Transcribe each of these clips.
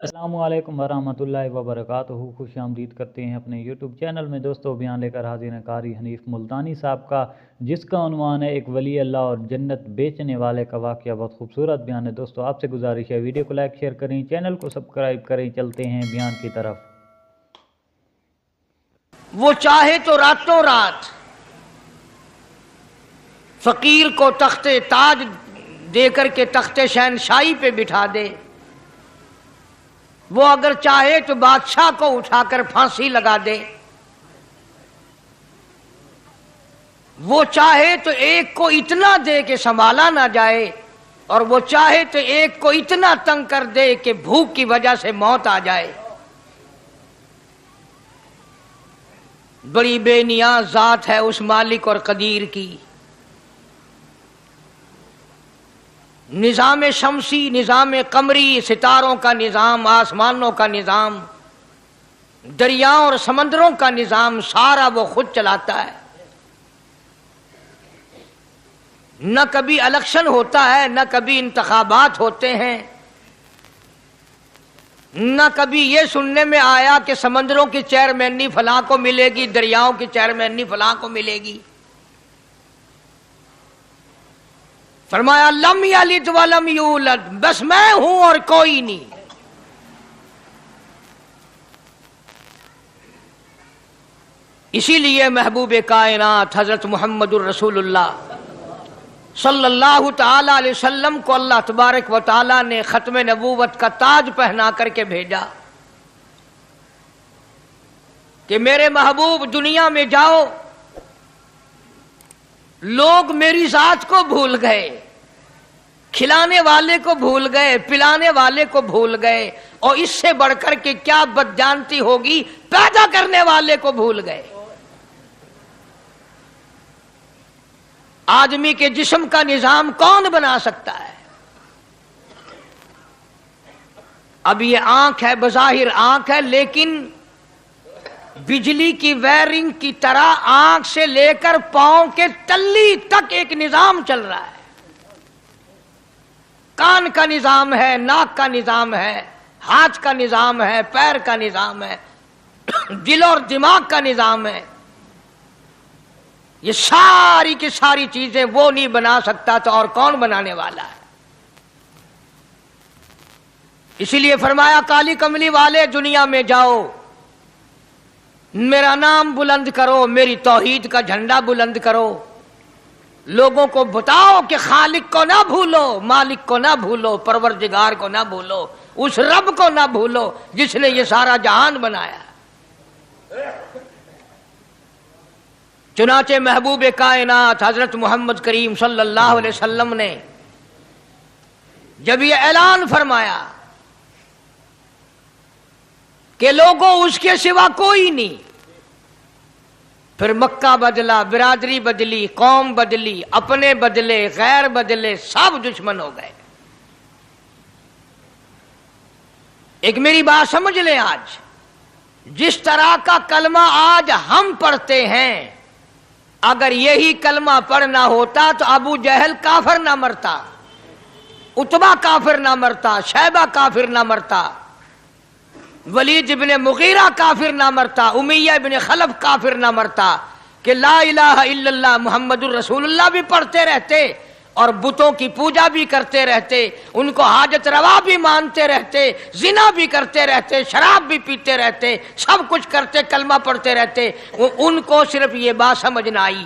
السلام علیکم ورحمۃ اللہ وبرکاتہ۔ خوش آمدید کرتے ہیں اپنے یوٹیوب چینل میں۔ دوستو بیان لے کر حاضر ہیں قاری حنیف ملتانی صاحب کا، جس کا عنوان ہے ایک ولی اللہ اور جنت بیچنے والے کا واقعہ۔ بہت خوبصورت بیان ہے دوستو، آپ سے گزارش ہے ویڈیو کو لائک شیئر کریں، چینل کو سبسکرائب کریں۔ چلتے ہیں بیان کی طرف۔ وہ چاہے تو راتوں رات فقیر کو تخت تاج دے کر کے تخت شہنشاہی پہ بٹھا دے، وہ اگر چاہے تو بادشاہ کو اٹھا کر پھانسی لگا دے، وہ چاہے تو ایک کو اتنا دے کہ سنبھالا نہ جائے، اور وہ چاہے تو ایک کو اتنا تنگ کر دے کہ بھوک کی وجہ سے موت آ جائے۔ بڑی بے نیاز ذات ہے اس مالک اور قدیر کی۔ نظام شمسی، نظام قمری، ستاروں کا نظام، آسمانوں کا نظام، دریاؤں اور سمندروں کا نظام، سارا وہ خود چلاتا ہے۔ نہ کبھی الیکشن ہوتا ہے، نہ کبھی انتخابات ہوتے ہیں، نہ کبھی یہ سننے میں آیا کہ سمندروں کی چیئرمینی فلاں کو ملے گی، دریاؤں کی چیئرمینی فلاں کو ملے گی۔ فرمایا لم یلد ولم یولد، بس میں ہوں اور کوئی نہیں۔ اسی لیے محبوب کائنات حضرت محمد الرسول اللہ صلی اللہ تعالی علیہ وسلم کو اللہ تبارک و تعالی نے ختم نبوت کا تاج پہنا کر کے بھیجا کہ میرے محبوب دنیا میں جاؤ، لوگ میری ذات کو بھول گئے، کھلانے والے کو بھول گئے، پلانے والے کو بھول گئے، اور اس سے بڑھ کر کے کیا بدجانتی ہوگی، پیدا کرنے والے کو بھول گئے۔ آدمی کے جسم کا نظام کون بنا سکتا ہے؟ اب یہ آنکھ ہے، بظاہر آنکھ ہے، لیکن بجلی کی وائرنگ کی طرح آنکھ سے لے کر پاؤں کے تلی تک ایک نظام چل رہا ہے۔ کان کا نظام ہے، ناک کا نظام ہے، ہاتھ کا نظام ہے، پیر کا نظام ہے، دل اور دماغ کا نظام ہے۔ یہ ساری کی ساری چیزیں وہ نہیں بنا سکتا تو اور کون بنانے والا ہے؟ اسی لیے فرمایا کالی کملی والے دنیا میں جاؤ، میرا نام بلند کرو، میری توحید کا جھنڈا بلند کرو، لوگوں کو بتاؤ کہ خالق کو نہ بھولو، مالک کو نہ بھولو، پروردگار کو نہ بھولو، اس رب کو نہ بھولو جس نے یہ سارا جہان بنایا۔ چنانچہ محبوب کائنات حضرت محمد کریم صلی اللہ علیہ وسلم نے جب یہ اعلان فرمایا کہ لوگوں اس کے سوا کوئی نہیں، پھر مکہ بدلا، برادری بدلی، قوم بدلی، اپنے بدلے، غیر بدلے، سب دشمن ہو گئے۔ ایک میری بات سمجھ لیں، آج جس طرح کا کلمہ آج ہم پڑھتے ہیں، اگر یہی کلمہ پڑھنا ہوتا تو ابو جہل کافر نہ مرتا، عتبہ کافر نہ مرتا، شیبہ کافر نہ مرتا، ولید ابن مغیرہ کافر نہ مرتا، امیہ ابن خلف کافر نہ مرتا، کہ لا الہ الا اللہ محمد الرسول اللہ بھی پڑھتے رہتے اور بتوں کی پوجا بھی کرتے رہتے، ان کو حاجت روا بھی مانتے رہتے، زنا بھی کرتے رہتے، شراب بھی پیتے رہتے، سب کچھ کرتے، کلمہ پڑھتے رہتے، ان کو صرف یہ بات سمجھ نہ آئی،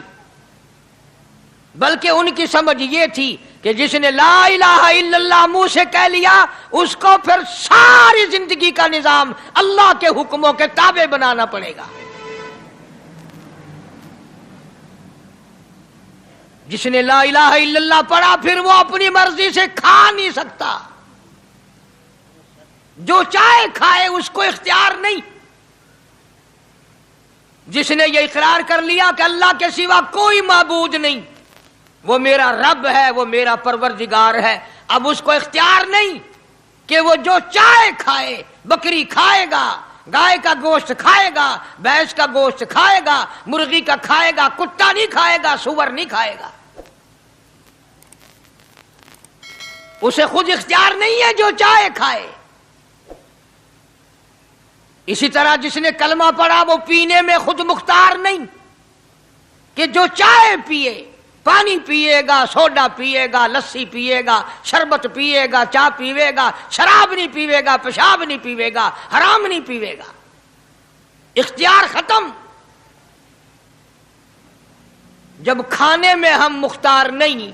بلکہ ان کی سمجھ یہ تھی کہ جس نے لا الہ الا اللہ منہ سے کہہ لیا، اس کو پھر ساری زندگی کا نظام اللہ کے حکموں کے تابع بنانا پڑے گا۔ جس نے لا الہ الا اللہ پڑھا، پھر وہ اپنی مرضی سے کھا نہیں سکتا، جو چاہے کھائے، اس کو اختیار نہیں۔ جس نے یہ اقرار کر لیا کہ اللہ کے سوا کوئی معبود نہیں، وہ میرا رب ہے، وہ میرا پروردگار ہے، اب اس کو اختیار نہیں کہ وہ جو چاہے کھائے، بکری کھائے گا، گائے کا گوشت کھائے گا، بھینس کا گوشت کھائے گا، مرغی کا کھائے گا، کتا نہیں کھائے گا، سور نہیں کھائے گا۔ اسے خود اختیار نہیں ہے، جو چاہے کھائے۔ इसी तरह जिसने कलमा पढ़ा वो पीने में खुद मुख्तार नहीं कि जो चाय पिए, पानी पिएगा, सोडा पिएगा, लस्सी पिएगा, शरबत पिएगा, चाय पीवेगा, शराब नहीं पीवेगा, पेशाब नहीं पीवेगा, हराम नहीं पीवेगा। इख्तियार खत्म। जब खाने में हम मुख्तार नहीं,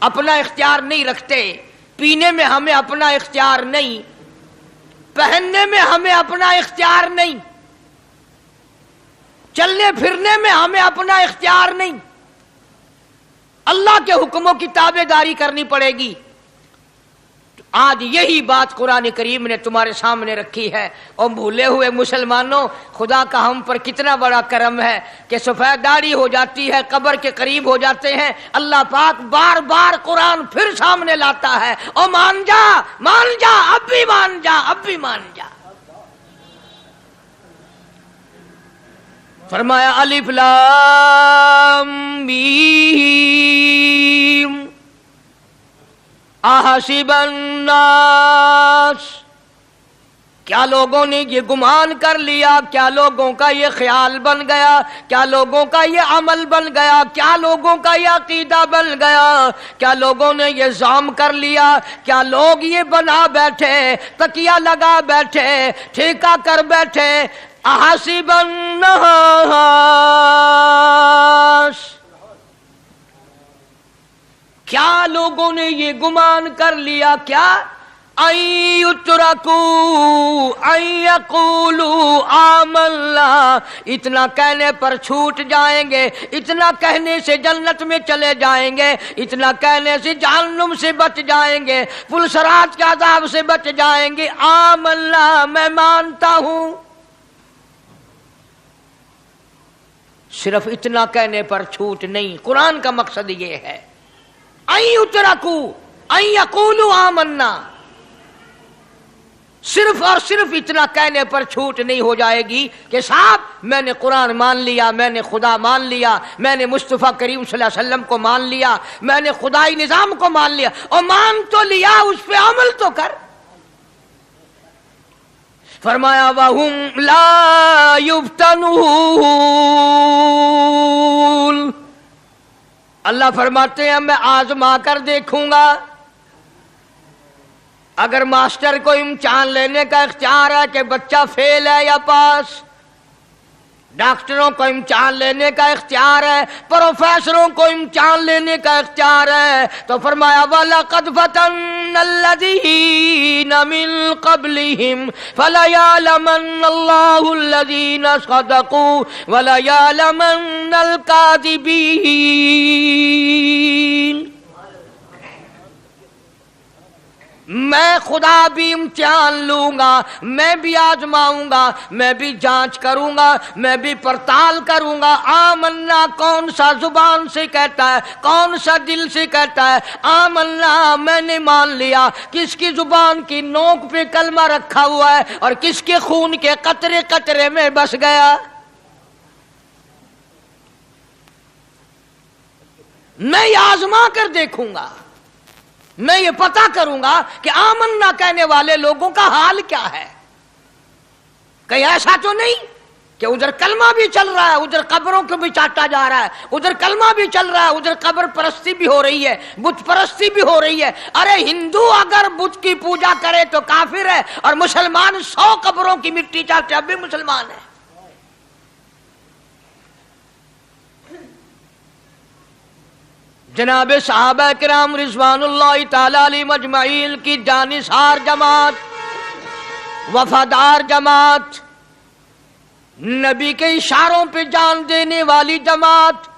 अपना इख्तियार नहीं रखते, पीने में हमें अपना इख्तियार नहीं, पहनने में हमें अपना इख्तियार नहीं, चलने फिरने में हमें अपना इख्तियार नहीं, अल्लाह के हुक्मों की ताबेदारी करनी पड़ेगी। आज यही बात कुरान करीम ने तुम्हारे सामने रखी है। और भूले हुए मुसलमानों, खुदा का हम पर कितना बड़ा करम है कि सफेद दाढ़ी हो जाती है, कब्र के करीब हो जाते हैं, अल्लाह पाक बार बार कुरान फिर सामने लाता है, और मान जा, अब भी मान जा, अब भी मान जा। फरमाया अलिफ लाम मीम अहसिबन नास, क्या लोगों ने ये गुमान कर लिया, क्या लोगों का ये ख्याल बन गया, क्या लोगों का ये अमल बन गया, क्या लोगों का ये अकीदा बन गया, क्या लोगों ने ये ज़ाम कर लिया, क्या लोग ये बना बैठे, तकिया लगा बैठे, ठेका कर बैठे, अहसिबन नास, क्या लोगों ने ये गुमान कर लिया, क्या अय्युतरकू अय्यकूलू आमन्ना, इतना कहने पर छूट जाएंगे, इतना कहने से जन्नत में चले जाएंगे, इतना कहने से जहन्नुम से बच जाएंगे, पुलसरात के अज़ाब से बच जाएंगे। आमन्ना, मैं मानता हूं। सिर्फ इतना कहने पर छूट नहीं, कुरान का मकसद ये है अय्युतरकू अय्यकूलू आमन्ना, सिर्फ और सिर्फ इतना कहने पर छूट नहीं हो जाएगी कि साहब मैंने कुरान मान लिया, मैंने खुदा मान लिया, मैंने मुस्तफ़ा करीम सल्लल्लाहु अलैहि वसल्लम को मान लिया, मैंने खुदाई निजाम को मान लिया। और मान तो लिया, उस पे अमल तो कर। फरमाया वहुम ला युफ्तनून, अल्लाह फरमाते हैं मैं आजमा कर देखूंगा। अगर मास्टर को इम्तिहान लेने का इख्तियार है कि बच्चा फेल है या पास, डॉक्टरों को इम्तिहान लेने का इख्तियार है, प्रोफेसरों को इम्तिहान लेने का इख्तियार है, तो फरमाया वलक़द फ़तन्नल्लज़ीना मिन क़ब्लिहिम फ़लयअलमन्नल्लाहुल्लज़ीना सदक़ू वलयअलमन्नल काज़िबीन। मैं खुदा भी इम्तिहान लूंगा, मैं भी आजमाऊंगा, मैं भी जांच करूंगा, मैं भी पड़ताल करूंगा। आमन्ना कौन सा जुबान से कहता है, कौन सा दिल से कहता है। आमन्ना मैंने मान लिया, किसकी जुबान की नोक पे कलमा रखा हुआ है और किसके खून के कतरे कतरे में बस गया। मैं आजमा कर देखूंगा, मैं ये पता करूंगा कि आमन्ना कहने वाले लोगों का हाल क्या है। कहीं ऐसा तो नहीं कि उधर कलमा भी चल रहा है, उधर कब्रों को भी चाटा जा रहा है, उधर कलमा भी चल रहा है, उधर कब्र परस्ती भी हो रही है, बुत परस्ती भी हो रही है। अरे हिंदू अगर बुत की पूजा करे तो काफिर है, और मुसलमान 100 कब्रों की मिट्टी चाटे अब भी मुसलमान है। जनाब सहाबा किराम रिज़वानुल्लाहि ताला अलैहिम अजमईन की जानिसार जमात, वफादार जमात, नबी के इशारों पे जान देने वाली जमात,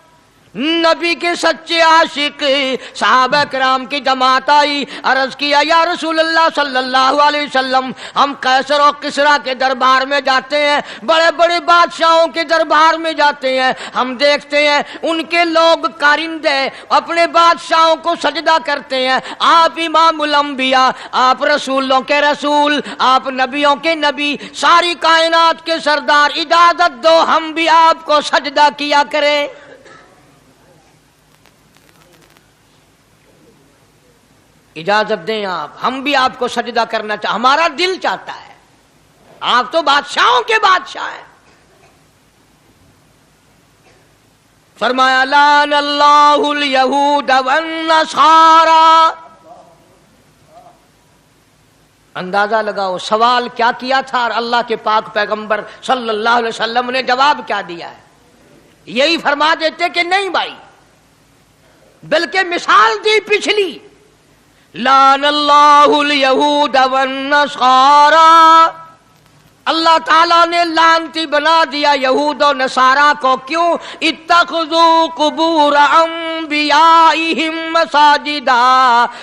नबी के सच्चे आशिक सहाबा किराम की जमात आई। अर्ज किया या रसूलल्लाह सल्लल्लाहु अलैहि वसल्लम, हम कैसर और किसरा के दरबार में जाते हैं, बड़े बड़े बादशाहों के दरबार में जाते हैं, हम देखते हैं उनके लोग कारिंदे अपने बादशाहों को सजदा करते हैं। आप इमामुल अंबिया, आप रसूलों के रसूल, आप नबियों के नबी, सारी कायनात के सरदार, इजाजत दो हम भी आपको सजदा किया करें। इजाजत दें आप, हम भी आपको सजदा करना चाहते, हमारा दिल चाहता है। آپ تو بادشاہوں کے بادشاہ ہیں. فرمایا لعن اللہ الیہود والنصارى. اندازہ لگاؤ سوال کیا کیا تھا اور اللہ کے پاک پیغمبر صلی اللہ علیہ وسلم نے جواب کیا دیا ہے. یہی فرما دیتے کہ نہیں بھائی، بلکہ مثال دی پچھلی، لعن اللہ الیہود والنصارى. اللہ تعالیٰ نے لعنتی بنا دیا یہود و نصارہ کو. کیوں؟ اتخذوا قبور انبیائہم مساجدا.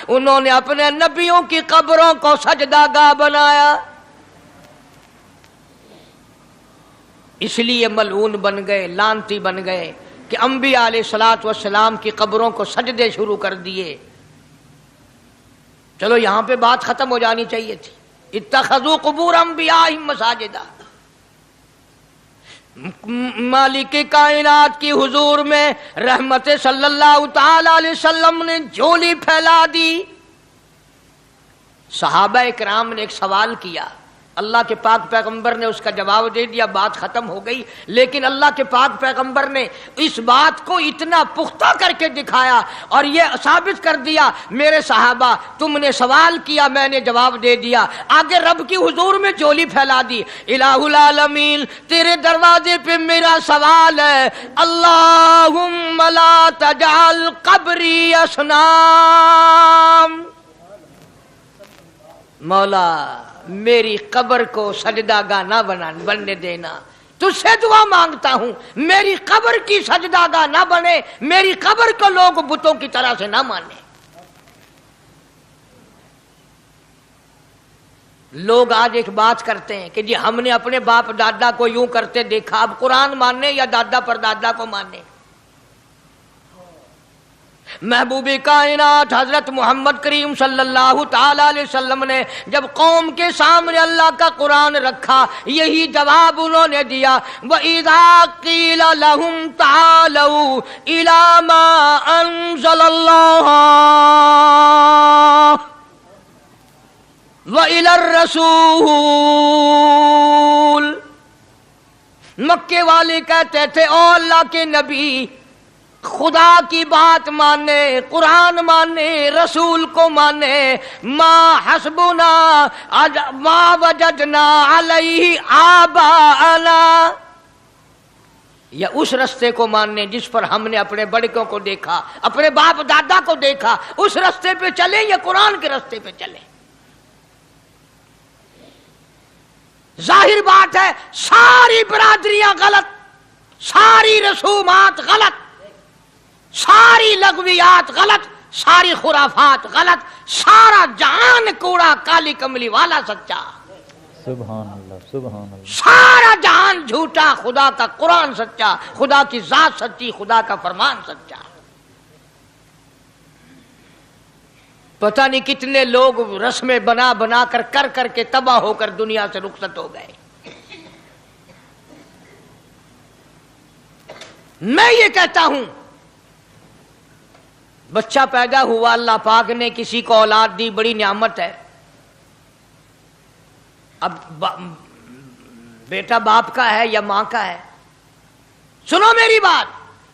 انہوں نے اپنے نبیوں کی قبروں کو سجدہ گاہ بنایا، اس لیے ملعون بن گئے، لعنتی بن گئے کہ انبیاء علیہ الصلوۃ والسلام کی قبروں کو سجدے شروع کر دیے. چلو یہاں پہ بات ختم ہو جانی چاہیے تھی. اتخذوا قبور انبیائہم مساجدا. مالک کائنات کی حضور میں رحمت صلی اللہ تعالی علیہ وسلم نے جھولی پھیلا دی. صحابہ کرام نے ایک سوال کیا، اللہ کے پاک پیغمبر نے اس کا جواب دے دیا، بات ختم ہو گئی. لیکن اللہ کے پاک پیغمبر نے اس بات کو اتنا پختہ کر کے دکھایا اور یہ ثابت کر دیا، میرے صحابہ تم نے سوال کیا، میں نے جواب دے دیا. آگے رب کی حضور میں جھولی پھیلا دی. الہ العالمین تیرے دروازے پہ میرا سوال ہے، اللہم لا تجعل قبری اصنام. مولا میری قبر کو سجدہ گاہ نہ بننے دینا. تجھ سے دعا مانگتا ہوں میری قبر کی سجدہ گاہ نہ بنے، میری قبر کو لوگ بتوں کی طرح سے نہ مانے. لوگ آج ایک بات کرتے ہیں کہ جی ہم نے اپنے باپ دادا کو یوں کرتے دیکھا، اب قرآن ماننے یا دادا پر دادا کو ماننے. محبوب کائنات حضرت محمد کریم صلی اللہ تعالی علیہ وسلم نے جب قوم کے سامنے اللہ کا قرآن رکھا، یہی جواب انہوں نے دیا، وَإِذَا قِيلَ لَهُمْ تَعَالَوْا إِلَى مَا أَنزَلَ اللَّهُ وَإِلَى الرَّسُولِ. مکے والے کہتے تھے او اللہ کے نبی، خدا کی بات مانے، قرآن مانے، رسول کو مانے، ما حسبنا ما وجدنا علیہ آباءنا. یا اس رستے کو ماننے جس پر ہم نے اپنے بڑکوں کو دیکھا، اپنے باپ دادا کو دیکھا، اس رستے پہ چلیں یا قرآن کے رستے پہ چلیں. ظاہر بات ہے ساری برادریاں غلط، ساری رسومات غلط، ساری لغویات غلط، ساری خرافات غلط، سارا جہان کوڑا کالی کملی والا سچا. سبحان اللہ سبحان اللہ. سارا جہان جھوٹا، خدا کا قرآن سچا، خدا کی ذات سچی، خدا کا فرمان سچا. پتہ نہیں کتنے لوگ رسمیں بنا بنا کر کے تباہ ہو کر دنیا سے رخصت ہو گئے. میں یہ کہتا ہوں بچہ پیدا ہوا، اللہ پاک نے کسی کو اولاد دی، بڑی نعمت ہے. اب بیٹا باپ کا ہے یا ماں کا ہے؟ سنو میری بات،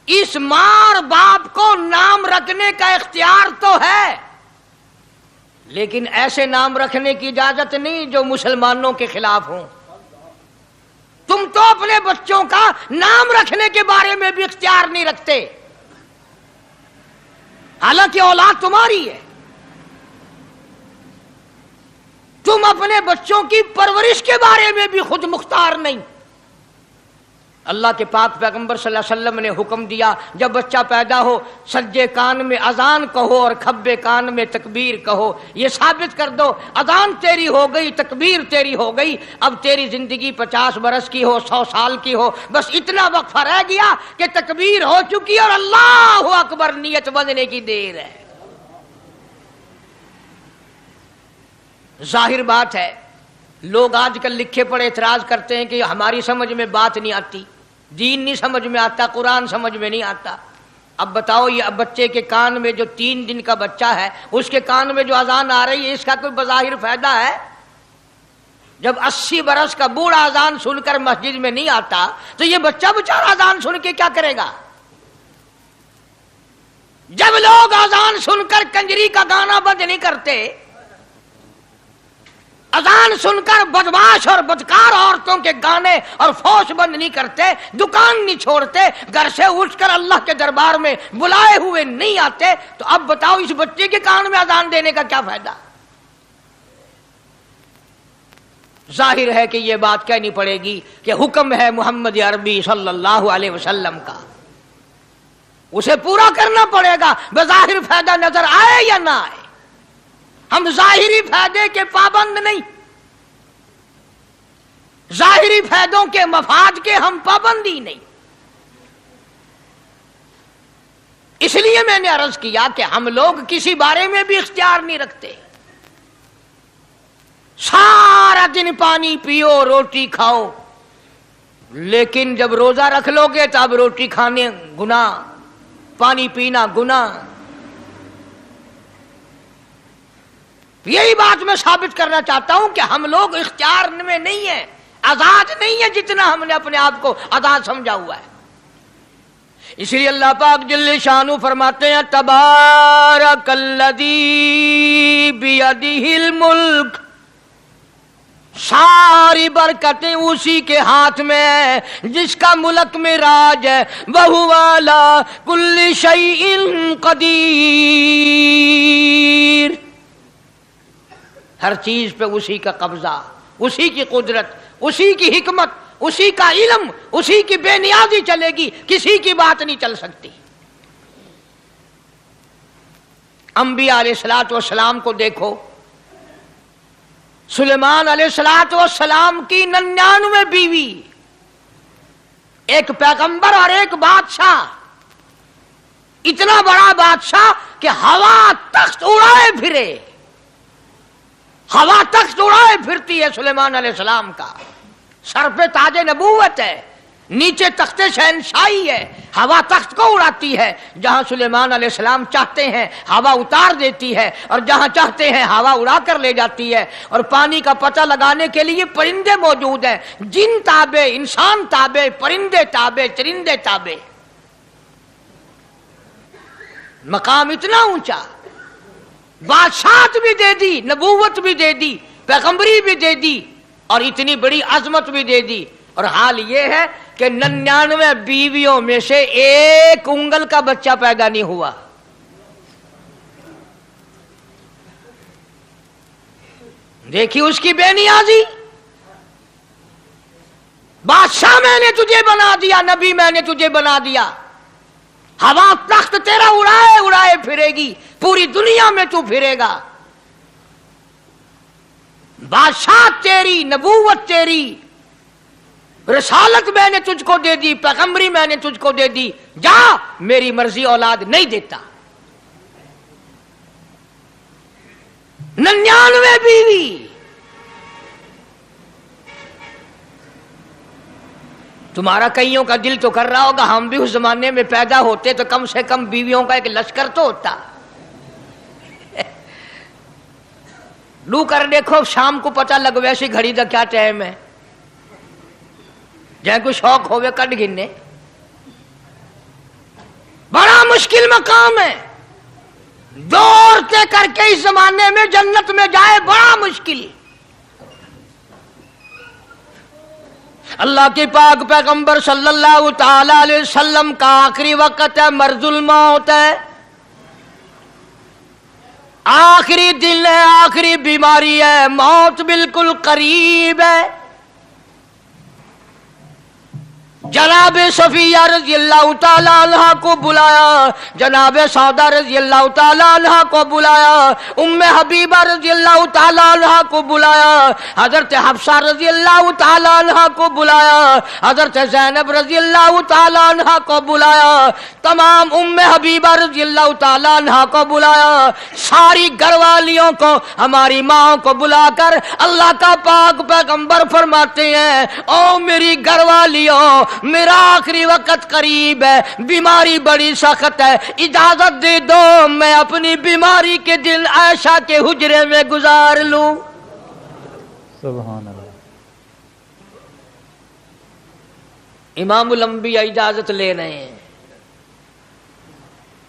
اس ماں اور باپ کو نام رکھنے کا اختیار تو ہے، لیکن ایسے نام رکھنے کی اجازت نہیں جو مسلمانوں کے خلاف ہوں. تم تو اپنے بچوں کا نام رکھنے کے بارے میں بھی اختیار نہیں رکھتے، حالانکہ اولاد تمہاری ہے. تم اپنے بچوں کی پرورش کے بارے میں بھی خود مختار نہیں. اللہ کے پاک پیغمبر صلی اللہ علیہ وسلم نے حکم دیا جب بچہ پیدا ہو سجے کان میں اذان کہو اور کھبے کان میں تکبیر کہو. یہ ثابت کر دو اذان تیری ہو گئی، تکبیر تیری ہو گئی، اب تیری زندگی 50 برس کی ہو، 100 سال کی ہو، بس اتنا وقفہ رہ گیا کہ تکبیر ہو چکی اور اللہ اکبر نیت بندنے کی دیر ہے. ظاہر بات ہے لوگ آج کل لکھے پڑے اعتراض کرتے ہیں کہ ہماری سمجھ میں بات نہیں آتی، دین نہیں سمجھ میں آتا، قرآن سمجھ میں نہیں آتا. اب بتاؤ یہ بچے کے کان میں جو 3 دن کا بچہ ہے اس کے کان میں جو اذان آ رہی ہے اس کا کوئی بظاہر فائدہ ہے؟ جب 80 برس کا بوڑھا اذان سن کر مسجد میں نہیں آتا تو یہ بچہ بیچارہ اذان سن کے کیا کرے گا؟ جب لوگ اذان سن کر کنجری کا گانا بند نہیں کرتے، اذان سن کر بدماش اور بدکار عورتوں کے گانے اور فوش بند نہیں کرتے، دکان نہیں چھوڑتے، گھر سے اٹھ کر اللہ کے دربار میں بلائے ہوئے نہیں آتے، تو اب بتاؤ اس بچے کے کان میں اذان دینے کا کیا فائدہ؟ ظاہر ہے کہ یہ بات کہنی پڑے گی کہ حکم ہے محمد عربی صلی اللہ علیہ وسلم کا، اسے پورا کرنا پڑے گا، بظاہر فائدہ نظر آئے یا نہ آئے۔ ہم ظاہری فائدے کے پابند نہیں، ظاہری فائدوں کے مفاد کے ہم پابندی نہیں۔ اس لیے میں نے عرض کیا کہ ہم لوگ کسی بارے میں بھی اختیار نہیں رکھتے، سارا دن پانی پیو، روٹی کھاؤ، لیکن جب روزہ رکھ لو گے تو اب روٹی کھانے گناہ، پانی پینا گناہ۔ یہی بات میں ثابت کرنا چاہتا ہوں کہ ہم لوگ اختیار میں نہیں ہیں، آزاد نہیں ہے جتنا ہم نے اپنے آپ کو آزاد سمجھا ہوا ہے۔ اس لیے اللہ پاک جل شانہ فرماتے ہیں تبارک الذی بیدہ الملک، ساری برکتیں اسی کے ہاتھ میں ہے جس کا ملک میں راج ہے، وَهُوَ عَلَىٰ كُلِّ شَيْءٍ قدیر، ہر چیز پہ اسی کا قبضہ، اسی کی قدرت، اسی کی حکمت، اسی کا علم، اسی کی بے نیازی چلے گی، کسی کی بات نہیں چل سکتی۔ انبیاء علیہ الصلوۃ والسلام کو دیکھو، سلیمان علیہ الصلوۃ والسلام کی 99 بیوی، ایک پیغمبر اور ایک بادشاہ، اتنا بڑا بادشاہ کہ ہوا تخت اڑائے پھرے، ہوا تخت اڑائے پھرتی ہے سلیمان علیہ السلام کا، سر پہ تاج نبوت ہے، نیچے تخت شہنشاہی ہے، ہوا تخت کو اڑاتی ہے، جہاں سلیمان علیہ السلام چاہتے ہیں ہوا اتار دیتی ہے، اور جہاں چاہتے ہیں ہوا اڑا کر لے جاتی ہے، اور پانی کا پتہ لگانے کے لیے پرندے موجود ہیں، جن تابع، انسان تابع، پرندے تابع، چرندے تابع، مقام اتنا اونچا، بادشاہت بھی دے دی، نبوت بھی دے دی، پیغمبری بھی دے دی، اور اتنی بڑی عظمت بھی دے دی، اور حال یہ ہے کہ 99 بیویوں میں سے ایک انگل کا بچہ پیدا نہیں ہوا۔ دیکھیے اس کی بے نیازی، بادشاہ میں نے تجھے بنا دیا، نبی میں نے تجھے بنا دیا، ہوا تخت تیرا اڑائے اڑائے پھرے گی، پوری دنیا میں تو پھرے گا، بادشاہ تیری، نبوت تیری، رسالت میں نے تجھ کو دے دی، پیغمبری میں نے تجھ کو دے دی، جا، میری مرضی اولاد نہیں دیتا۔ 99 بیوی، تمہارا کئیوں کا دل تو کر رہا ہوگا ہم بھی اس زمانے میں پیدا ہوتے تو کم سے کم بیویوں کا ایک لشکر تو ہوتا۔ لو کر دیکھو، شام کو پتہ لگ ویسی گھڑی دا کیا ٹائم ہے، جہاں کوئی شوق ہوئے کٹ گننے، بڑا مشکل مقام ہے، دو عورتیں کر کے اس زمانے میں جنت میں جائے بڑا مشکل۔ اللہ کے پاک پیغمبر صلی اللہ تعالی علیہ وسلم کا آخری وقت ہے، مرض الموت ہے، آخری دن ہے، آخری بیماری ہے، موت بالکل قریب ہے۔ جناب صفیہ رضی اللہ تعالیٰ عنہ کو بلایا، جناب سودا رضی اللہ تعالیٰ عنہ کو بلایا، ام حبیبہ رضی اللہ تعالیٰ عنہ کو بلایا، حضرت حفصہ رضی اللہ تعالیٰ عنہ کو بلایا، حضرت زینب رضی اللہ تعالیٰ عنہ کو بلایا، تمام ام حبیبہ رضی اللہ تعالیٰ عنہ کو بلایا، ساری گھر والیوں کو، ہماری ماں کو بلا کر اللہ کا پاک پیغمبر فرماتے ہیں، او میری گھر والیوں، میرا آخری وقت قریب ہے، بیماری بڑی سخت ہے، اجازت دے دو میں اپنی بیماری کے دن عائشہ کے حجرے میں گزار لوں۔ سبحان اللہ۔ इमामुल अंबिया इजाजत ले रहे हैं,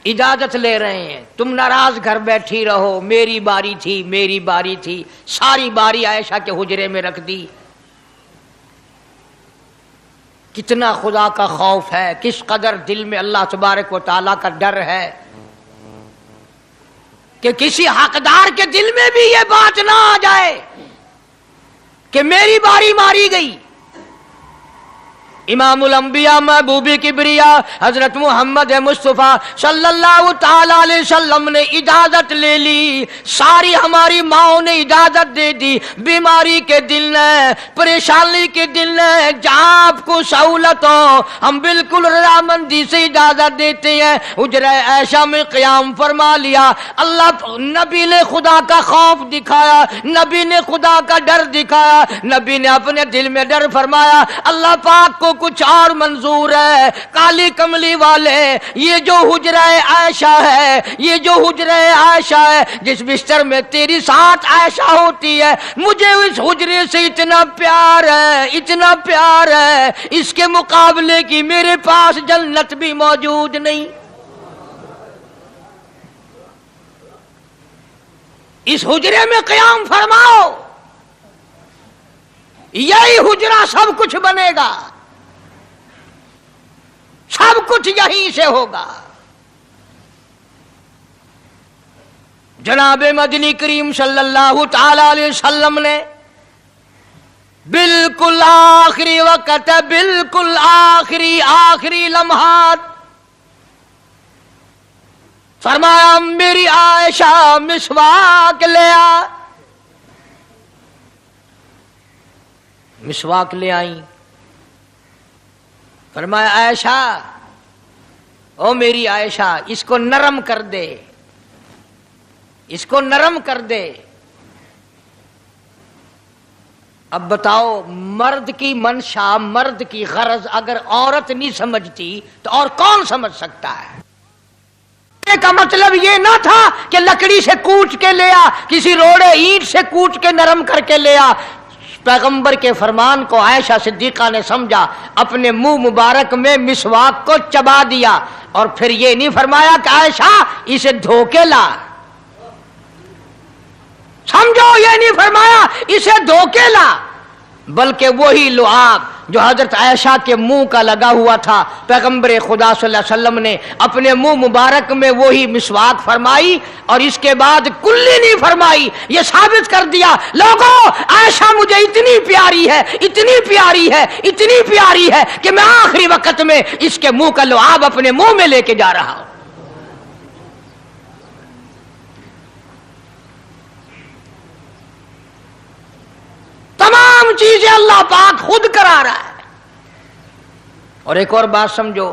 इजाजत ले रहे हैं, तुम नाराज घर बैठी रहो, मेरी बारी थी, मेरी बारी थी। सारी बारी आयशा के हुजरे में रख दी। कितना खुदा का खौफ है, किस कदर दिल में अल्लाह तबारक व तआला का डर है कि किसी हकदार के दिल में भी ये बात ना आ जाए कि मेरी बारी मारी गई। इमामुल अंबिया महबूबी किबरिया हजरत मोहम्मद मुस्तफ़ा सल्लल्लाहु ताला अलैहि वसल्लम ने इजाजत ले ली। सारी हमारी माओ ने इजाजत दे दी। बीमारी के दिन ने, परेशानी के दिन ने, जहाँ आपको सहूलत हो हम बिल्कुल रजामंदी से इजाजत देते हैं। हुजरा ऐशा में क़याम फरमा लिया। अल्लाह नबी ने खुदा का खौफ दिखाया, नबी ने खुदा का डर दिखाया, नबी ने अपने दिल में डर फरमाया। अल्लाह पाक को कुछ और मंजूर है। काली कमली वाले, ये जो हुजरा आयशा है, ये जो हुजरा आयशा है, जिस बिस्तर में तेरी साथ आयशा होती है, मुझे इस हुजरे से इतना प्यार है, इतना प्यार है, इसके मुकाबले की मेरे पास जन्नत भी मौजूद नहीं। इस हुजरे में क़याम फरमाओ, यही हुजरा सब कुछ बनेगा, सब कुछ यहीं से होगा। जनाब मदनी करीम सल्लल्लाहु ताला अलैहि वसल्लम ने बिल्कुल आखिरी वक्त, बिल्कुल आखिरी लम्हात फरमाया, मेरी आयशा मिसवाक ले आ। मिसवाक ले आई। फरमाया, आयशा, ओ मेरी आयशा, इसको नरम कर दे, इसको नरम कर दे। अब बताओ, मर्द की मंशा, मर्द की गरज अगर औरत नहीं समझती तो और कौन समझ सकता है? का मतलब ये ना था कि लकड़ी से कूट के ले आ, किसी रोड़े ईंट से कूट के नरम करके ले आ। पैगंबर के फरमान को आयशा सिद्दीका ने समझा, अपने मुंह मुबारक में मिसवाक को चबा दिया और फिर ये नहीं फरमाया कि आयशा इसे धो के ला। समझो, ये नहीं फरमाया इसे धो के ला, बल्कि वही लुआब जो हजरत आयशा के मुंह का लगा हुआ था, पैगंबर खुदा सल्लल्लाहु अलैहि वसल्लम ने अपने मुंह मुबारक में वही मिसवाक फरमाई और इसके बाद कुल्ली नहीं फरमाई। ये साबित कर दिया, लोगों, आयशा मुझे इतनी प्यारी है, इतनी प्यारी है, इतनी प्यारी है कि मैं आखिरी वक्त में इसके मुंह का लुआब अपने मुंह में लेके जा रहा हूं। तमाम चीजें अल्लाह पाक खुद करा रहा है। और एक और बात समझो,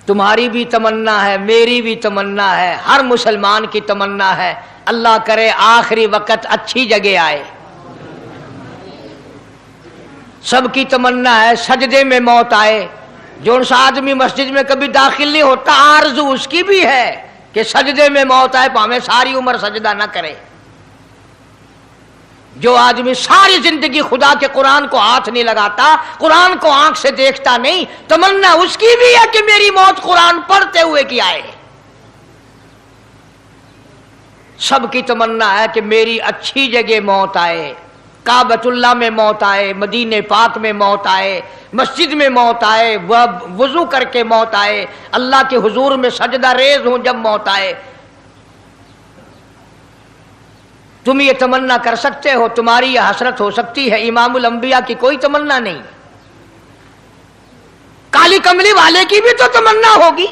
तुम्हारी भी तमन्ना है, मेरी भी तमन्ना है, हर मुसलमान की तमन्ना है, अल्लाह करे आखिरी वक्त अच्छी जगह आए। सबकी तमन्ना है सजदे में मौत आए। जो सा आदमी मस्जिद में कभी दाखिल नहीं होता, आरज़ू उसकी भी है कि सजदे में मौत आए, भावें सारी उम्र सजदा ना करे। जो आदमी सारी जिंदगी खुदा के कुरान को हाथ नहीं लगाता, कुरान को आंख से देखता नहीं, तमन्ना उसकी भी है कि मेरी मौत कुरान पढ़ते हुए की आए। सबकी तमन्ना है कि मेरी अच्छी जगह मौत आए, काबतुल्लाह में मौत आए, मदीने पाक में मौत आए, मस्जिद में मौत आए, वजू करके मौत आए, अल्लाह के हुजूर में सजदा रेज हूं जब मौत आए। तुम ये तमन्ना कर सकते हो, तुम्हारी यह हसरत हो सकती है। इमामुल अंबिया की कोई तमन्ना नहीं। काली कमली वाले की भी तो तमन्ना होगी,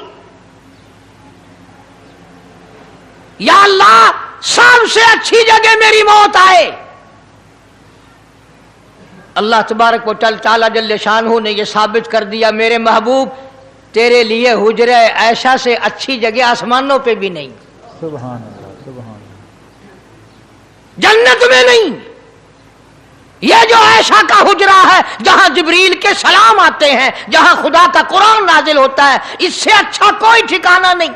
या अल्लाह सबसे अच्छी जगह मेरी मौत आए। अल्लाह तबारक व तआला जल्ले शानहू ने यह साबित कर दिया, मेरे महबूब तेरे लिए हुजरा ऐशा से अच्छी जगह आसमानों पे भी नहीं, सुभान अल्लाह, सुभान अल्लाह, जन्नत में नहीं। यह जो ऐशा का हुजरा है, जहां जिब्रील के सलाम आते हैं, जहां खुदा का कुरान नाजिल होता है, इससे अच्छा कोई ठिकाना नहीं।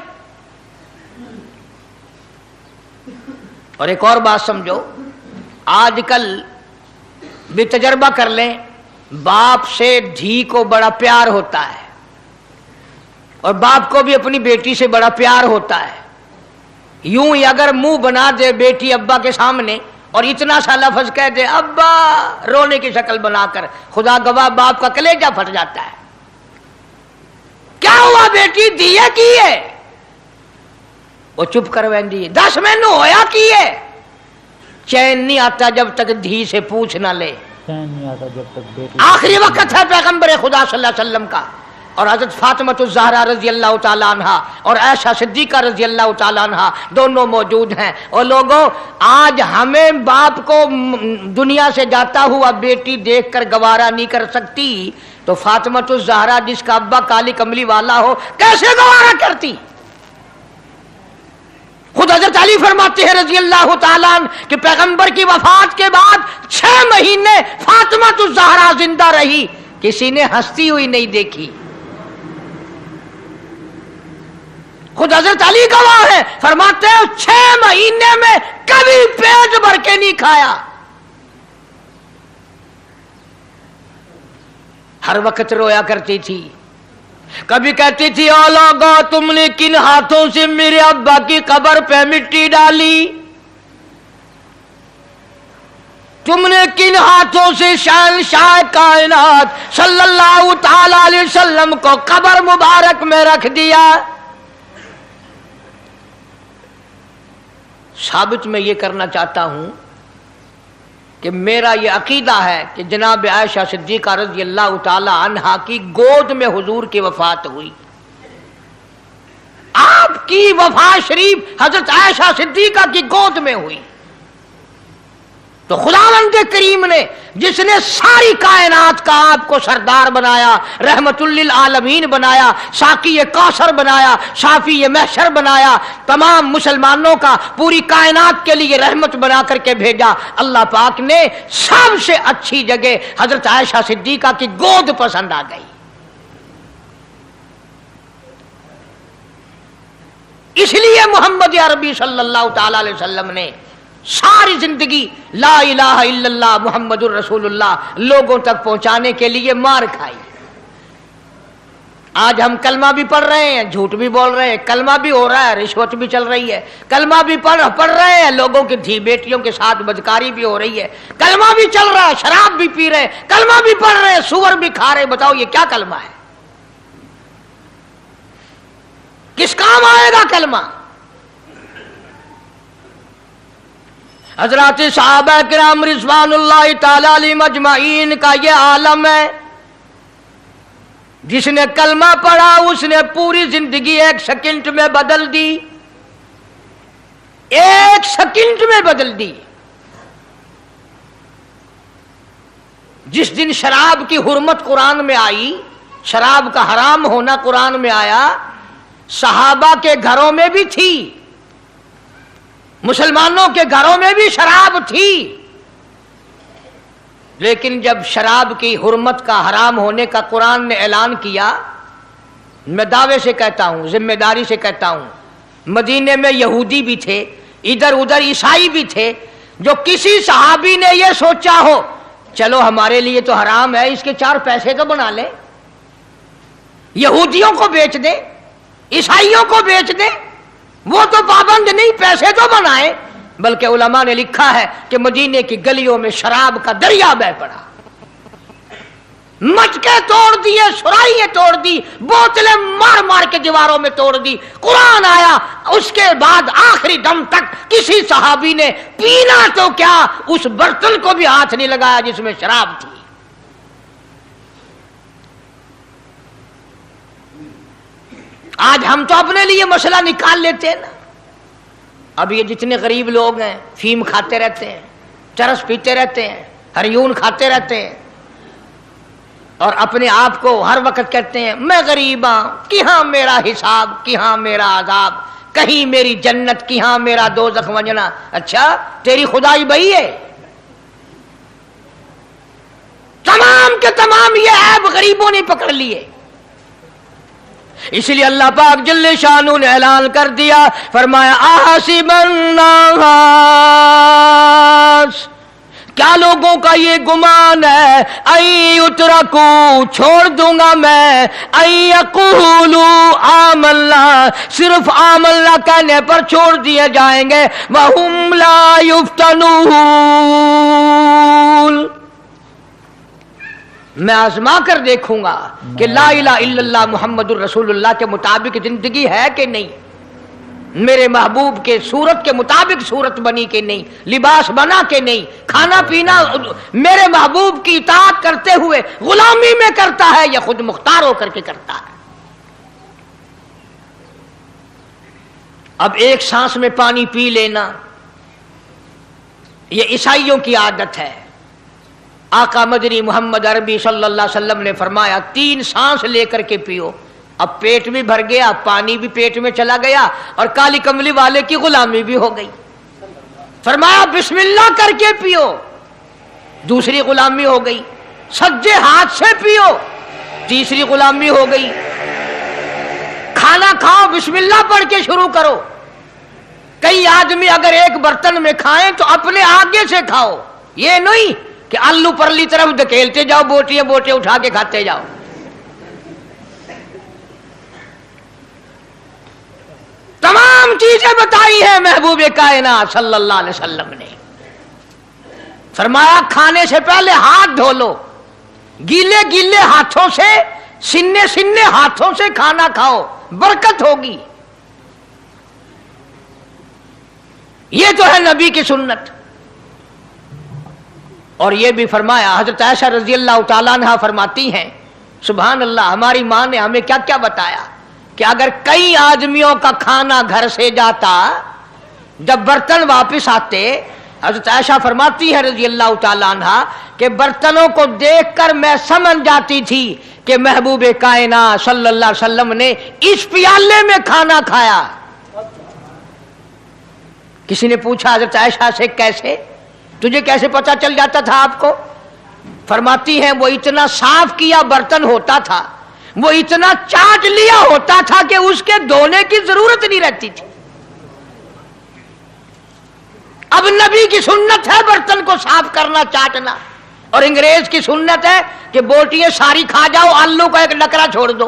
और एक और बात समझो, आजकल भी तजर्बा कर लें, बाप से धी को बड़ा प्यार होता है और बाप को भी अपनी बेटी से बड़ा प्यार होता है। यूं ही अगर मुंह बना दे बेटी अब्बा के सामने और इतना सा लफ्ज कह दे अब्बा रोने की शक्ल बनाकर, खुदा गवाह बाप का कलेजा फट जाता है। क्या हुआ बेटी दिए की है? वो चुप कर वेंदी है। 10 मैनू होया की है? चैन नहीं आता जब तक धी से पूछ ना ले। चैन नहीं आता जब तक बेटी। आखिरी वक्त है पैगंबर खुदा सल्लल्लाहु अलैहि वसल्लम का और हजरत फातिमा ज़हरा रजी अल्लाह ताला अन्हा और आयशा सिद्दीका रजी अल्लाह ताला अन्हा दोनों मौजूद हैं। और लोगों, आज हमें बाप को दुनिया से जाता हुआ बेटी देखकर गवारा नहीं कर सकती, तो फातिमा ज़हरा जिसका अब्बा काली कमली वाला हो कैसे गवारा करती? खुद हजरत अली फरमाते हैं रजी अल्लाह ताला अन्हु कि पैगंबर की वफात के बाद 6 महीने फातिमा ज़हरा जिंदा रही, किसी ने हंसती हुई नहीं देखी। खुद हजरत अली गवाह है, फरमाते हैं 6 महीने में कभी पेट भर के नहीं खाया। हर वक्त रोया करती थी। कभी कहती थी ओ लोगो, तुमने किन हाथों से मेरे अब्बा की कब्र पे मिट्टी डाली? तुमने किन हाथों से शहंशाह कायनात सल्लल्लाहु ताला अलैहि वसल्लम को कब्र मुबारक में रख दिया? साबित मैं ये करना चाहता हूं कि मेरा ये अकीदा है कि जनाब आयशा सिद्दीका रज़ी अल्लाह ताला अन्हा की गोद में हुजूर की वफात हुई। आपकी वफात शरीफ हजरत आयशा सिद्दीका की गोद में हुई। तो खुदावंद करीम ने जिसने सारी कायनात का आपको सरदार बनाया, रहमतुल लिल आलमीन बनाया, साकी कौसर बनाया, शाफी महशर बनाया, तमाम मुसलमानों का पूरी कायनात के लिए रहमत बना करके भेजा, अल्लाह पाक ने सबसे अच्छी जगह हजरत आयशा सिद्दीका की गोद पसंद आ गई। इसलिए मोहम्मद अरबी सल्लल्लाहु ताला अलैहि वसल्लम ने सारी जिंदगी ला इलाहा इल्लल्लाह मुहम्मदुर रसूलुल्लाह लोगों तक पहुंचाने के लिए मार खाई। आज हम कलमा भी पढ़ रहे हैं, झूठ भी बोल रहे हैं, कलमा भी हो रहा है, रिश्वत भी चल रही है, कलमा भी पढ़ रहे हैं, लोगों की धी बेटियों के साथ बदकारी भी हो रही है, कलमा भी चल रहा है, शराब भी पी रहे हैं, कलमा भी पढ़ रहे हैं, सुअर भी खा रहे हैं। बताओ ये क्या कलमा है? किस काम आएगा कलमा? हजरत सहाबा किराम रिज़वानुल्लाह ताला अलैहिम अजमाइन का ये आलम है। जिसने कलमा पढ़ा उसने पूरी जिंदगी 1 सेकंड में बदल दी, 1 सेकंड में बदल दी। जिस दिन शराब की हुर्मत कुरान में आई, शराब का हराम होना कुरान में आया, सहाबा के घरों में भी थी, मुसलमानों के घरों में भी शराब थी, लेकिन जब शराब की हुर्मत का हराम होने का कुरान ने ऐलान किया, मैं दावे से कहता हूं, जिम्मेदारी से कहता हूं, मदीने में यहूदी भी थे, इधर उधर ईसाई भी थे, जो किसी सहाबी ने यह सोचा हो चलो हमारे लिए तो हराम है, इसके 4 पैसे तो बना ले, यहूदियों को बेच दे, ईसाइयों को बेच दे, वो तो पाबंद नहीं, पैसे तो बनाए। बल्कि उलमा ने लिखा है कि मदीने की गलियों में शराब का दरिया बह पड़ा, मटके तोड़ दिए, सुराइयां तोड़ दी, बोतलें मार मार के दीवारों में तोड़ दी। कुरान आया, उसके बाद आखिरी दम तक किसी सहाबी ने पीना तो क्या उस बर्तन को भी हाथ नहीं लगाया जिसमें शराब थी। आज हम तो अपने लिए मसला निकाल लेते हैं ना। अब ये जितने गरीब लोग हैं फीम खाते रहते हैं, चरस पीते रहते हैं, हरियून खाते रहते हैं और अपने आप को हर वक्त कहते हैं मैं गरीब हूं, किहां मेरा हिसाब, किहां मेरा आजाब, कहीं मेरी जन्नत, किहां मेरा दोज़ख वंजना। अच्छा, तेरी खुदाई बही है? तमाम के तमाम ये ऐब गरीबों ने पकड़ लिए। इसलिए अल्लाह पाक जल्ले शानू ने ऐलान कर दिया, फरमाया आहसिबन नास क्या लोगों का ये गुमान है, आई उतरकू छोड़ दूंगा मैं, आई अकूलू आमल्ला सिर्फ आमल्ला कहने पर छोड़ दिए जाएंगे, वहुम ला युफ्तनून मैं आजमा कर देखूंगा कि ला इलाहा इल्लल्लाह मुहम्मदुर रसूलुल्लाह के मुताबिक जिंदगी है कि नहीं, मेरे महबूब के सूरत के मुताबिक सूरत बनी कि नहीं, लिबास बना कि नहीं, खाना पीना मेरे महबूब की इताअत करते हुए गुलामी में करता है या खुद मुख्तार होकर के करता है। अब एक सांस में पानी पी लेना ये ईसाइयों की आदत है। आका मदनी मोहम्मद अरबी सल्लल्लाहु अलैहि वसल्लम ने फरमाया 3 सांस लेकर के पियो। अब पेट भी भर गया, पानी भी पेट में चला गया और काली कमली वाले की गुलामी भी हो गई। फरमाया बिस्मिल्लाह करके पियो, दूसरी गुलामी हो गई। सज्जे हाथ से पियो, तीसरी गुलामी हो गई। खाना खाओ बिस्मिल्लाह पढ़ के शुरू करो। कई आदमी अगर एक बर्तन में खाएं तो अपने आगे से खाओ, ये नहीं कि आलू परली तरफ धकेलते जाओ, बोटियां बोटियां उठा के खाते जाओ। तमाम चीजें बताई हैं महबूब कायनात सल्लल्लाहु अलैहि वसल्लम ने। फरमाया खाने से पहले हाथ धो लो, गीले गीले हाथों से, सिन्ने सिन्ने हाथों से खाना खाओ, बरकत होगी। ये तो है नबी की सुन्नत। और ये भी फरमाया, हजरत आयशा रजी अल्लाह तआला अन्हा फरमाती हैं, सुभान अल्लाह, हमारी मां ने हमें क्या क्या बताया कि अगर कई आदमियों का खाना घर से जाता, जब बर्तन वापस आते, हजरत आयशा फरमाती है रजी अल्लाह तआला अन्हा कि बर्तनों को देखकर मैं समझ जाती थी कि महबूब कायनात सल्लल्लाहु अलैहि वसल्लम ने इस प्याले में खाना खाया। किसी ने पूछा हजरत आयशा से, कैसे, तुझे कैसे पता चल जाता था आपको? फरमाती हैं वो इतना साफ किया बर्तन होता था, वो इतना चाट लिया होता था कि उसके धोने की जरूरत नहीं रहती थी। अब नबी की सुन्नत है बर्तन को साफ करना, चाटना, और अंग्रेज की सुन्नत है कि बोटियां सारी खा जाओ, आलू का एक नकरा छोड़ दो।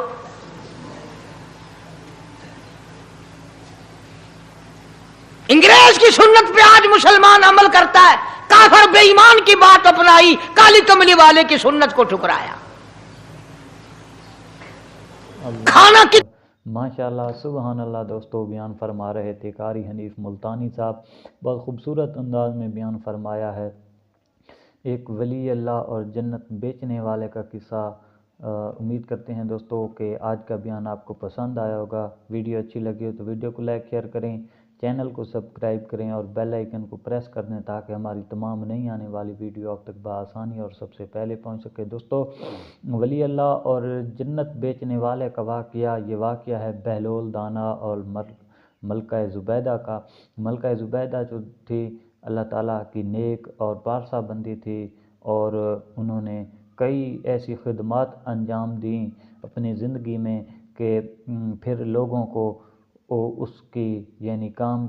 अंग्रेज की सुन्नत पे आज मुसलमान अमल करता है, काफिर बेईमान की बात अपनाई, काली कमली वाले की सुन्नत को ठुकराया। खाना की माशाल्लाह सुबहान अल्लाह। दोस्तों बयान फरमा रहे थे कारी हनीफ मुल्तानी साहब, बहुत खूबसूरत अंदाज में बयान फरमाया है एक वली अल्लाह और जन्नत बेचने वाले का किस्सा। उम्मीद करते हैं दोस्तों कि आज का बयान आपको पसंद आया होगा। वीडियो अच्छी लगी हो तो वीडियो को लाइक शेयर करें, चैनल को सब्सक्राइब करें और बेल आइकन को प्रेस कर दें ताकि हमारी तमाम नई आने वाली वीडियो आप तक बआसानी और सबसे पहले पहुंच सके। दोस्तों वली अल्लाह और जन्नत बेचने वाले का वाक़या, ये वाक़या है बहलोल दाना और मलका ज़ुबैदा का। मलका ज़ुबैदा जो थी अल्लाह ताला की नेक और पारसा बंदी थी और उन्होंने कई ऐसी खिदमत अंजाम दी अपनी ज़िंदगी में कि फिर लोगों को उसकी यानी काम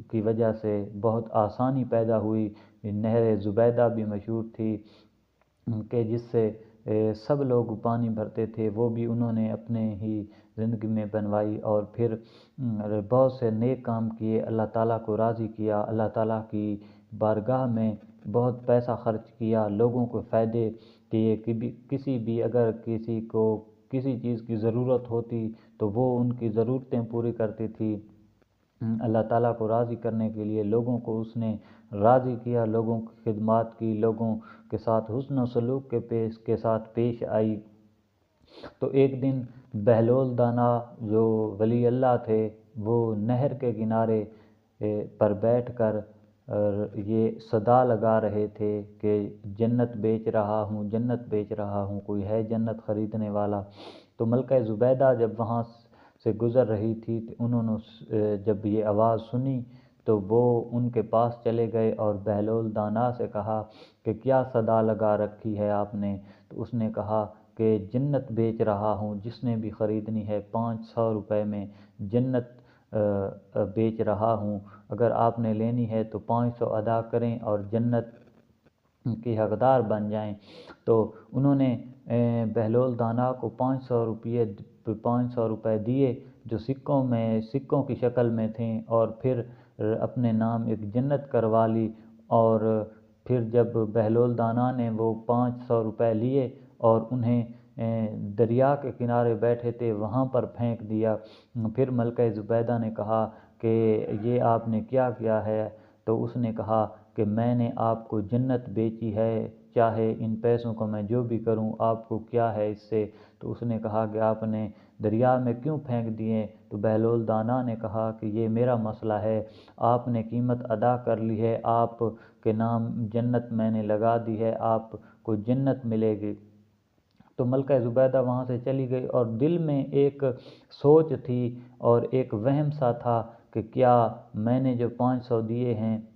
की वजह से बहुत आसानी पैदा हुई। नहर ज़ुबैदा भी मशहूर थी कि जिससे सब लोग पानी भरते थे, वो भी उन्होंने अपने ही ज़िंदगी में बनवाई और फिर बहुत से नेक काम किए, अल्लाह ताला को राज़ी किया, अल्लाह ताला की बारगाह में बहुत पैसा खर्च किया, लोगों को फ़ायदे किए कि किसी भी अगर किसी को किसी चीज़ की ज़रूरत होती तो वो उनकी ज़रूरतें पूरी करती थी। अल्लाह ताला को राज़ी करने के लिए लोगों को उसने राज़ी किया, लोगों की खिदमत की, लोगों के साथ हुस्न सलूक के साथ पेश आई। तो एक दिन बहलोल दाना जो वली अल्लाह थे वो नहर के किनारे पर बैठकर ये सदा लगा रहे थे कि जन्नत बेच रहा हूँ, जन्नत बेच रहा हूँ, कोई है जन्नत ख़रीदने वाला। तो मलका ज़ुबैदा जब वहाँ से गुज़र रही थी तो उन्होंने जब ये आवाज़ सुनी तो वो उनके पास चले गए और बहलोल दाना से कहा कि क्या सदा लगा रखी है आपने? तो उसने कहा कि जन्नत बेच रहा हूँ, जिसने भी ख़रीदनी है 500 रुपये में जन्नत बेच रहा हूँ, अगर आपने लेनी है तो 500 अदा करें और जन्नत के हकदार बन जाएं। तो उन्होंने बहलोल दाना को 500 रुपये दिए जो सिक्कों की शक्ल में थे, और फिर अपने नाम एक जन्नत करवा ली। और फिर जब बहलोल दाना ने वो 500 रुपये लिए और उन्हें दरिया के किनारे बैठे थे वहाँ पर फेंक दिया। फिर मलका ज़ुबैदा ने कहा कि ये आपने क्या किया है? तो उसने कहा कि मैंने आपको जन्नत बेची है, चाहे इन पैसों को मैं जो भी करूं, आपको क्या है इससे? तो उसने कहा कि आपने दरिया में क्यों फेंक दिए? तो बहलोल दाना ने कहा कि ये मेरा मसला है, आपने कीमत अदा कर ली है, आप के नाम जन्नत मैंने लगा दी है, आपको जन्नत मिलेगी। तो मलका ज़ुबैदा वहाँ से चली गई और दिल में एक सोच थी और एक वहम सा था कि क्या मैंने जो 500 दिए हैं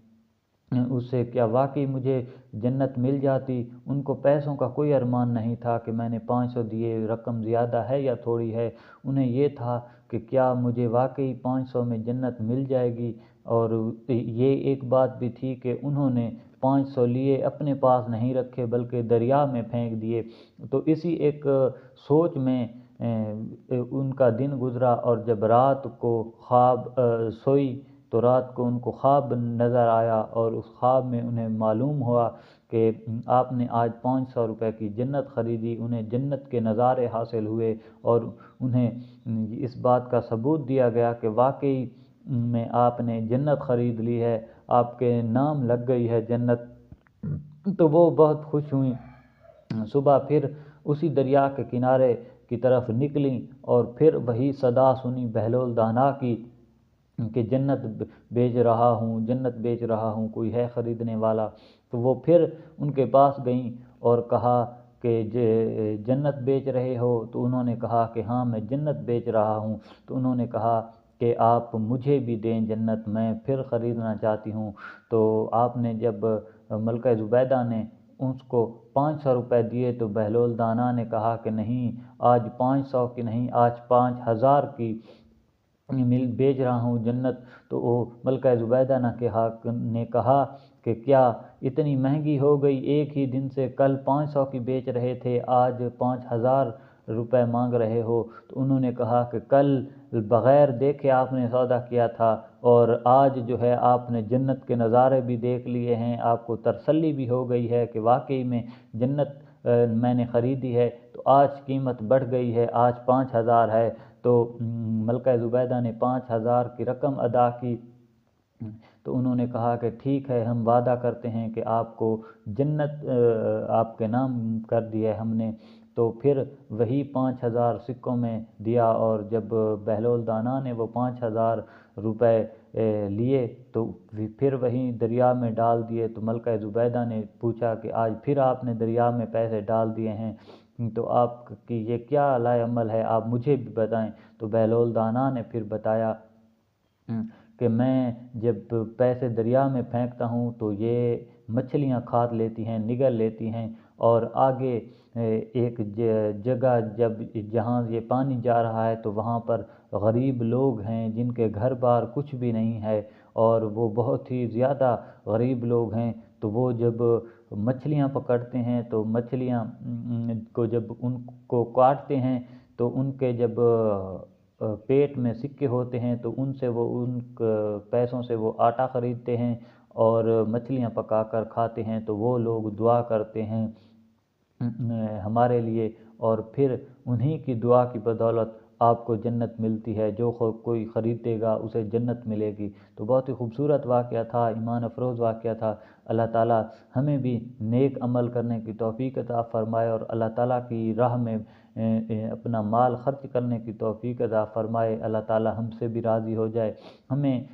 उससे क्या वाकई मुझे जन्नत मिल जाती। उनको पैसों का कोई अरमान नहीं था कि मैंने 500 दिए, रकम ज़्यादा है या थोड़ी है। उन्हें ये था कि क्या मुझे वाकई 500 में जन्नत मिल जाएगी। और ये एक बात भी थी कि उन्होंने 500 लिए अपने पास नहीं रखे बल्कि दरिया में फेंक दिए। तो इसी एक सोच में उनका दिन गुजरा, और जब रात को ख्वाब सोई तो रात को उनको ख्वाब नज़र आया, और उस ख्वाब में उन्हें मालूम हुआ कि आपने आज 500 रुपये की जन्नत ख़रीदी। उन्हें जन्नत के नज़ारे हासिल हुए और उन्हें इस बात का सबूत दिया गया कि वाकई में आपने जन्नत ख़रीद ली है, आपके नाम लग गई है जन्नत। तो वो बहुत खुश हुई। सुबह फिर उसी दरिया के किनारे की तरफ निकली और फिर वही सदा सुनी बहलोल दाना की कि जन्नत बेच रहा हूँ, जन्नत बेच रहा हूँ, कोई है ख़रीदने वाला? तो वो फिर उनके पास गईं और कहा कि जन्नत बेच रहे हो? तो उन्होंने कहा कि हाँ मैं जन्नत बेच रहा हूँ। तो उन्होंने कहा कि आप मुझे भी दें जन्नत, मैं फिर ख़रीदना चाहती हूँ। तो आपने जब मलका ज़ुबैदा ने उसको 500 रुपये दिए तो बहलोल दाना ने कहा कि नहीं, आज 500 की नहीं, आज 5000 की बेच रहा हूँ जन्नत। तो वो मलका ज़ुबैदा ने कहा कि क्या इतनी महंगी हो गई? एक ही दिन से कल 500 की बेच रहे थे, आज 5000 रुपये मांग रहे हो। तो उन्होंने कहा कि कल बग़ैर देखे आपने सौदा किया था और आज जो है आपने जन्नत के नज़ारे भी देख लिए हैं, आपको तसल्ली भी हो गई है कि वाकई में जन्नत मैंने ख़रीदी है। तो आज कीमत बढ़ गई है, आज 5000 है। तो मलका ज़ुबैदा ने 5000 की रकम अदा की। तो उन्होंने कहा कि ठीक है, हम वादा करते हैं कि आपको जन्नत आपके नाम कर दिया है हमने। तो फिर वही 5000 सिक्कों में दिया, और जब बहलोल दाना ने वो 5000 रुपये लिए तो फिर वहीं दरिया में डाल दिए। तो मलका ज़ुबैदा ने पूछा कि आज फिर आपने दरिया में पैसे डाल दिए हैं, तो आपकी ये क्या लाए अमल है, आप मुझे भी बताएं। तो बहलोल दाना ने फिर बताया कि मैं जब पैसे दरिया में फेंकता हूँ तो ये मछलियाँ खा लेती हैं, निगल लेती हैं, और आगे एक जगह जहाँ ये पानी जा रहा है तो वहाँ पर गरीब लोग हैं जिनके घर बार कुछ भी नहीं है, और वो बहुत ही ज़्यादा गरीब लोग हैं। तो वो जब मछलियाँ पकड़ते हैं तो मछलियाँ को जब उनको काटते हैं तो उनके जब पेट में सिक्के होते हैं तो उनसे वो उन पैसों से वो आटा ख़रीदते हैं और मछलियाँ पकाकर खाते हैं। तो वो लोग दुआ करते हैं हमारे लिए, और फिर उन्हीं की दुआ की बदौलत आपको जन्नत मिलती है, जो कोई ख़रीदेगा उसे जन्नत मिलेगी। तो बहुत ही खूबसूरत वाक़या था, ईमान अफरोज़ वाक़या था। अल्लाह ताला हमें भी नेक अमल करने की तौफ़ीक़ अता फ़रमाए और अल्लाह ताला की राह में अपना माल ख़र्च करने की तौफ़ीक़ अता फ़रमाए। अल्लाह ताला हमसे भी राज़ी हो जाए, हमें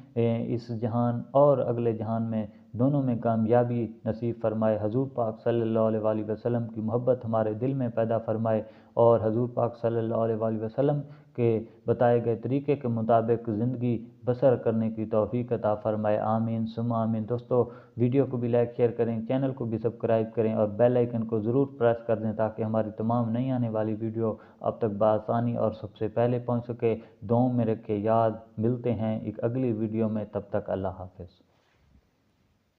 इस जहान और अगले जहान में दोनों में कामयाबी नसीब फ़रमाए। हज़ूर पाक सल्लल्लाहु अलैहि वसल्लम की मोहब्बत हमारे दिल में पैदा फ़रमाए और हज़ूर पाक सल्लल्लाहु अलैहि वसल्लम के बताए गए तरीक़े के मुताबिक ज़िंदगी बसर करने की तौफ़ीक़ अता फ़रमाए। आमीन सुम्मा आमीन। दोस्तों, वीडियो को भी लाइक शेयर करें, चैनल को भी सब्सक्राइब करें और बेल आइकन को ज़रूर प्रेस कर दें ताकि हमारी तमाम नई आने वाली वीडियो आप तक बआसानी और सबसे पहले पहुँच सके। दुआओं में रखें याद। मिलते हैं एक अगली वीडियो में, तब तक अल्लाह हाफ़िज़।